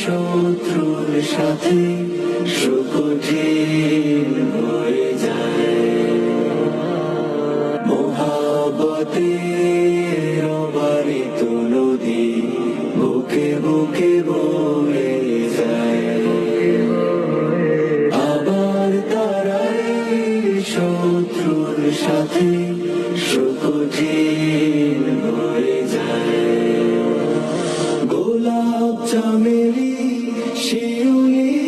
শত্রুর সাথে সুকঠিন হয়ে যায়। মোহাবতের অবারিত নদী বুকে বুকে বয়ে যায়। আবার তারাই শত্রুর সাথে সুকঠিন হয়ে যায়। গোলাপ চামেলি শিউলি